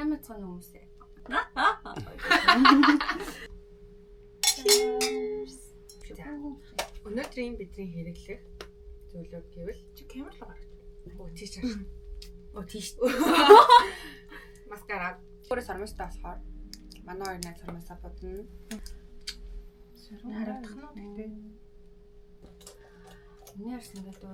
Сайн мэцхан хүмүүсээ. Өнөөдрийн бидний хэрэглэх зүйлүүд гэвэл чи камер л гаргаж. Оо тийш шаш. Оо тийш. Маскара. Өөрөө сармастай болохоор манай хоёр найз сармасаа бодно. Харагдах нь тэгтээ. Миний ярьсан гэдэг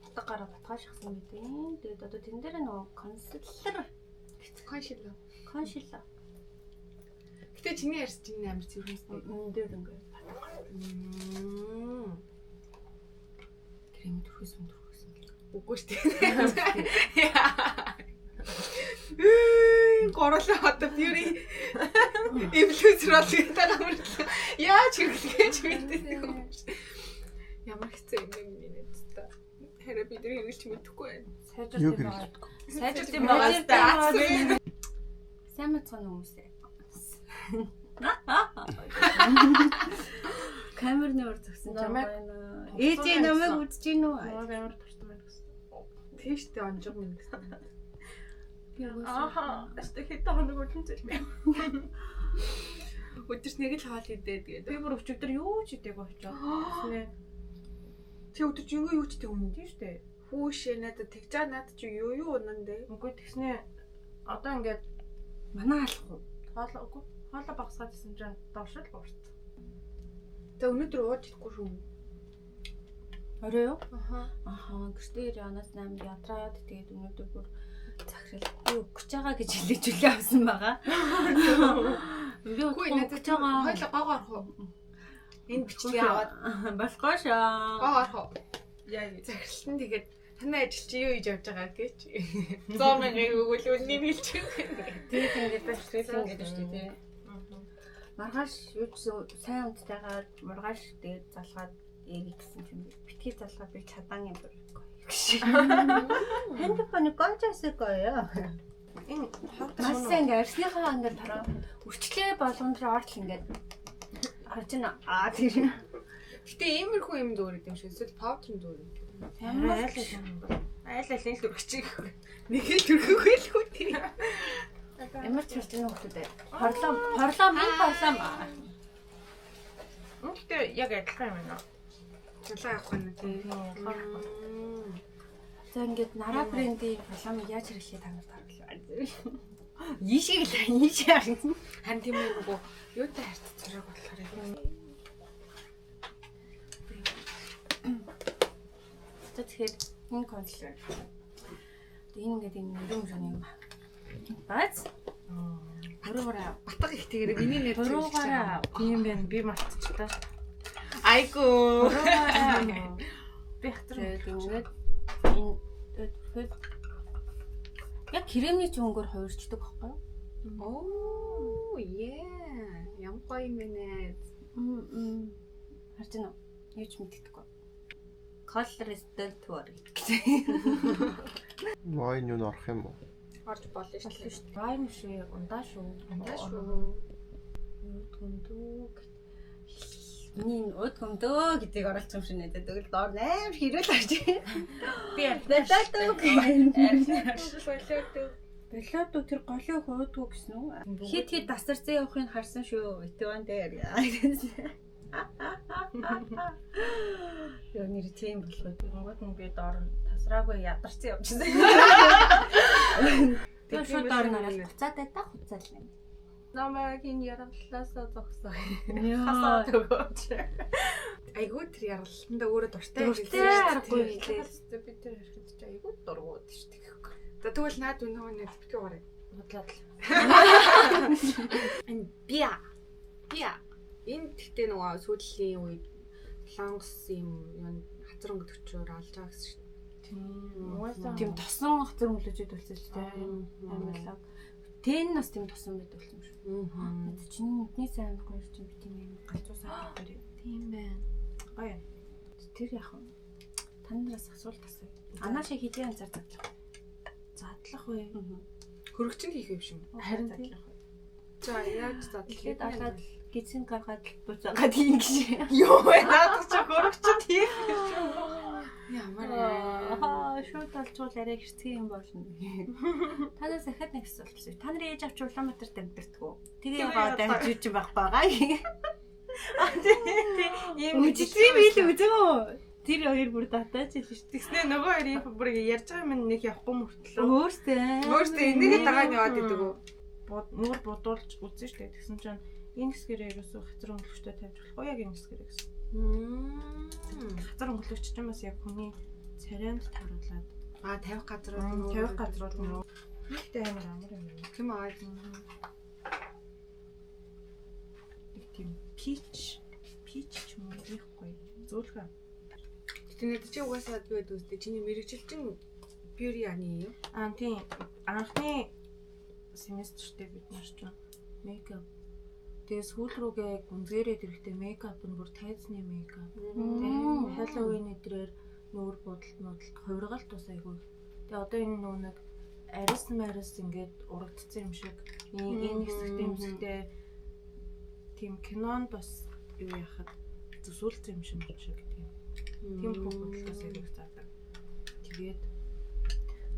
утга гараа батгай шахсан гэдэг. Тэгээд одоо тэн дээр нөгөө консилер коншилла. Гэтэ чиний ярьсан чинь амар зэрэгтэй. Энэ дээр ингээд крем төрхөөсөн. Үгүй шүү дээ. Горлоо одоо beauty influencer болчихсон таамаглаа. Яаж хэрэглэж мэддэг юм бэ? Ямар хэцүү юм бэ миний та. Хараа бид нар хэрэглэж мэдэхгүй байна. Сайжруулт юм байгаа. Сайн мэцхан хүмүүсээ. Камерны өр зөксөн ч байна. Ээжээ намайг үзэж гин үү? Амар тустай гэсэн. Тийштэй онжиг минь гэсэн. Аштай хэдэн хоног үлэн зэлмээ. Өдөрс нэг л хаал идээ тэгээд. Би бүр өчигдөр юу ч идээг очоо. Чи өдөрч юу ч идэв юм уу? Тийм шүү дээ. Хүүшээ надад тэгж надад чи юу унан дээ. Үгүй тэгснэ одоо ингээд Манай алахгүй. Хоолоо багсгаад исэн чинь доршил буурсан. Тэ өнөөдөр ууж идэхгүй шүү. Орой юу? Аха. Гэртээ янаас 8 ядраад тэгээд өнөөдөр бүр захирал би өгч байгаа гэж хэлж үлээ авсан байгаа. Би өгч байгаа. Хойлоо гоо орох уу? Энэ бичлэгийг аваад болохгүй шаа. гоо орох уу? Яа захиралт нь тэгээд танай ажил чи юу хийж явж байгаа гэж 100,000 өгвөл үннийг хэлж байгаа. Тэгээд ингээд башрын гэдэг шүү дээ. Маргааш юу ч сайн унттайгаа маргааш тэгээд залгаад ээг гэсэн юм. Битгий залгаад би чадан юм байна. 핸드폰이 꺼져 있을 거예요. 마스 ингээд арсныхаа ингээд тараа үрчлээ болгонд орж ингээд харж байна. Тэр. Гэтэ иймэрхүү юм дүүрэг юм шиг эсвэл паутер дүүрэг. Айл л дүрхэж байгаа. Нэг л дүрхэхгүй л хүү тий. Ямар ч хэлж байгаа хүмүүс дээ. Хорлоо минь хорлоо. Үнэхдээ яг адилхан юм байна. Чулаа авах нь тий. За ингээд нараа брендийн хорлоо яаж хэрэглэхээ танаар таарлаа. Ийшээ харин. Харин тийм ээ нөгөө юутай харьцаж зэрэг болохоор юм. Тэгэхээр энэ консилер. Энэ ингээд энэ нэрмжэн юм. Бац. Хөрөөгаараа батга их тэгэрэг миний нэр хөрөөгаараа Тийм байна. Би мартчихлаа. Айгу. Би хатар ингээд энэ тэгэхээр яг кремний ч өнгөөр хувирчдаг байхгүй юу? Оо, яа. Ямар гоё юм бэ нэ. Харж байна уу? Юу ч мэддэггүй. Color resistant tour гэдэг. Вайн юу орох юм уу? Орж болно шүү дээ. Вайн шүү, ундаа шүү. Өдгөндөө. Миний өдгөндөө гэдэг оролцсон юм шиг надад тэгвэл доор амар хэрүүл харж байна. Би Болоод тэр голын хөөдгөө гэсэн үү? Хит тасарсан явахыг харсан шүү. Итван дээр. Яа нэр тийм болохгүй. Тэнгууд нь би доор тасраагүй ядарсан явчихсан. Тэр шууд доор нараад буцаад байдаг хуцаал юм. Намайг энэ яргаллаасаа зогсоо. Яа. Айгу тэр яргалтанда өөрөө дуртай. Дуртай аргагүй хэлээ. Би тэр хэрхэд ч айгуу дургууд шүү дээ. За тэгвэл наад өнөө нэг битгий гараа. Бодлоод л. Энэ биа. Энэ тэгтээ нөгөө сүүлийн үед лонгс юм хацар өнгө төчөөр алж байгаа гэсэн шүү дээ. Тийм тосон хацар өнгөлөжөд болсон шүү дээ. Амарлаг. Тэн нас тийм тосон байд болсон юм шүү. Бид чинь нүдний сайн гоё чинь би тийм юм галзуусаа гэдэг. Тийм байна. Гоё. Тэр яах вэ? Танаас асуулт асууя. Анаа шиг хизээ задлах. Задлах вэ? Хөрөгчөнд хийх юм шиг. Харин задлах. За яаж задлах? Ихэд алаад гизэн гаргаад буцаагаад ийм гэж. Юу вэ? Надад ч хөрөгчөнд хийх юм шиг. Ямар байгаа шууд олчвол арай хэрцгий юм болно. Танаас дахиад нэг асуулт асууя. Та нарын ээж авч Улаанбаатарт амьдардаг уу? Тэгээ яваад амжиж байх байгаа. Ийм үжигтэй бийл үзээгөө. Тэр хоёр бүр татаач л шүү. Тэгснэ нөгөө хоёрын бүр ярьж байгаа юм нэг явахгүй мөртлөө. Өөртөө энийг дагаад яваад идэг үү? Нүүр бодуулж үзсэн шүү дээ. Тэгсэн чинь энэ хэсгэрээ ерөөсөө хацар өнгөлөгчтэй тавьж болох уу яг энэ хэсгэрээ гэсэн. Хацар өнгөлөгч ч юм бас яг хүний царайнд тааруулаад Тавих газрууд нөө. Ихтэй амар юм. тийм аа. Нэг тийм пич ч юм уу ихгүй. Зөөлхөн. Тэнд чи угаасаа бид үстэй чиний мэрэгжилчин beauty ани юу? Тийм анхны семестртээ бид нар ч мейкап тэгээс сүүл рүүгээ гүнзгээрээд ирэхдээ мейкап нь бүр тайзны мейкап. Тэгээ Halloween өдрээр нүүр бодолтнууд хувиргалт бас айгүй. Тэгээ одоо энэ нөө нэг арис ингээд урагдсан юм шиг энэ хэсэгтэй тийм кинонд бас юу яхад зүсүүлсэн юм шиг тийм хүүхдээс айгүй заадаг. Тэгээд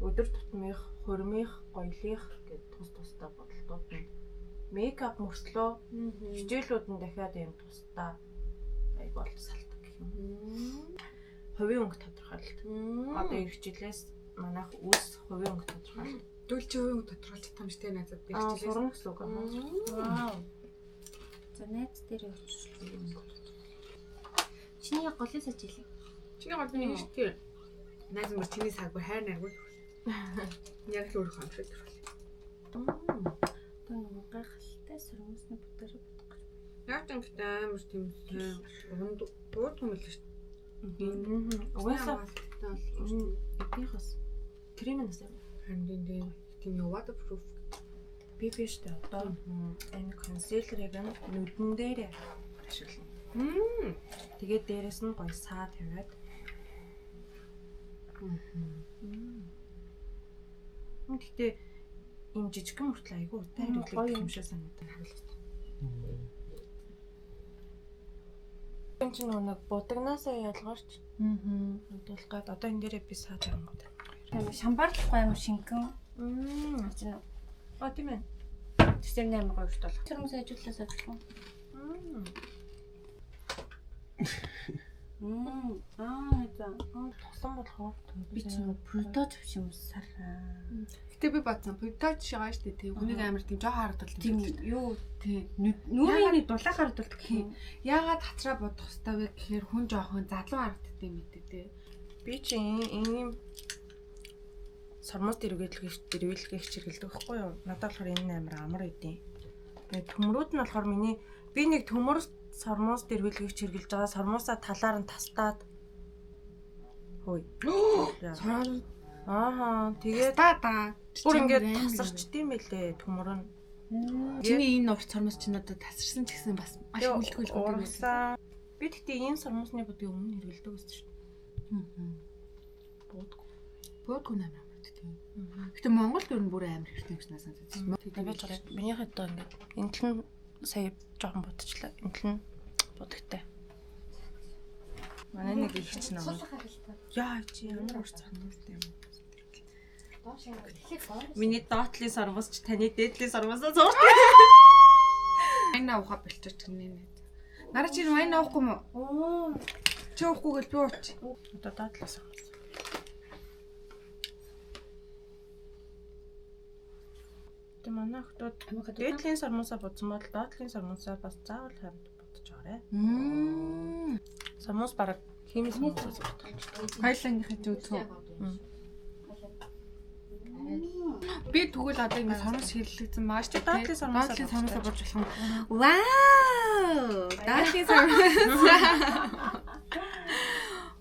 өдөр тутмынх, хурмынх, гоёлынх гэд тусдаа бодолтууд нь мейкап мөрслөө хичээлүүд нь дахиад юм тусдаа айгүй бол салдаг гэх юм. Хувийн өнгө тодорхойлолт. Одоо ирэх жилээс манайх үс хувийн өнгө тодорхойлолт. Түл чи хувийн өнгө тодорхойлж чадсан юм штэ надад ирэх жилээс. Сурна гэсэн үг аа. Вау. За найз дээр явуулчихлаа. Чиний голын саж хэлээ. Чиний гол нь штэ. Найз мөр чиний саг бүр хайр наргүй. Яг л өөрөө хамшиг төрөл. Тэ нэг гайхалтай сөрмөсний бүтээр бодох гэж. Яг ч юм амар тийм бууд юм л штэ. Угаасаа эднийхээс кремэнээс харин тийм waterproof би штэ одоо энэ консилерыг нүдэн дээр ашиглана. Тэгээд дээрэс нь гоё саа тавиад. Гэхдээ энэ жижигхэн мөртлөө айгүй удаан хэрэглэх юм шиг санагдав. Энэ ч нэг будагнаасаа ялгарч хадуулах гээд одоо энэ дээрээ би саад ангууд. Тэгээ шамбарлахгүй амар шингэн. Тийм ээ. Тэсэр амар гоё урт болох. Сөрмөс ажиглаас ажиллах. Тусан болохоор би ч нэг прототип юм сараа. Гэтэ би бодсон прототип шигаа штэ тийм хүнийг амар тийм жоо харагдал тийм юу тийм нүрийн дулаан харагддаг гэх юм. Яагаад хацраа бодох хэрэгтэй вэ гэхээр хүн жоохон залуу харагддаг юм ээ тий. Би чи энэ сормос дэрвэлгэх чиргэлдэг байхгүй юу? Надад болохоор энэ амар амар идэв. Нэг төмрүүд нь болохоор би нэг төмөр сормос дэрвэлгэх чиргэлж байгаа сормосоо талаар нь тастаад хөөе. Тэгээд бүр ингээд тасарчдсан байлээ төмөр нь. Чиний энэ урт сормос ч надад тасарсан ч гэсэн бас маш хүлдэггүй урсан. Би тэгтээ энэ сормосны бүдгийг өмнө хэрэглэдэг байсан шүү дээ. Буудгүй амар тийм. Гэтэ Монголд өөр нь бүр амар хэрэгтэй гэж надад санагдаж байна. Миний хадаа ингээд энэ л сая жоохон бодчихлаа. Энэ л будагтай. Манай нэг их ч наа. Яа чи ямар урт сормостэй юм. Миний доотлын сормос ч таны дээдлийн сормосоо зурдаг. Вайн авах болчих гинэ. Нараа чи вайн авахгүй юм уу? Чи уухгүй гэл би ууч. Одоо доотлын сормос. Тэ манай хотод дээдлийн сормосоо бодсон бол доотлын сормосоо бас заавал хамт бодож байгаарэ. Сормос бараг химийн сормосоо бодож. Хоёлынхын зүгтөө. Би тэгвэл одоо ингэ сормос хэрэглэгдсэн маш ч доотлын сормосоо бодож болох юм. Вау! Доотлын сормос.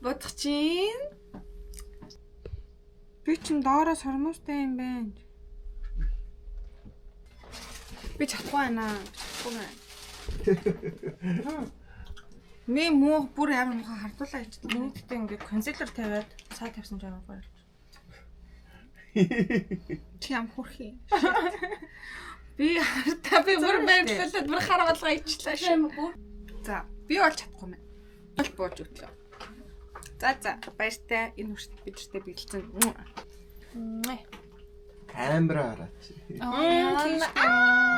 Бодох чинь. Би чинь доороо сормостой юм байна. Би чадахгүй байна. Ми муу бүр амар муухай хардуулаа гэж. Миний гэхдээ ингээд консилер тавиад цаа тавьсан ч амар гоё. Чи ам хөрхий. Би бүр баярлалаад бүр харгалгаа ичлаа шүү. За, би бол чадахгүй мэн. Бол бууж өглөө. За баяртай энэ хүртэл бидэртээ биелсэн. Камера хараач. Аа.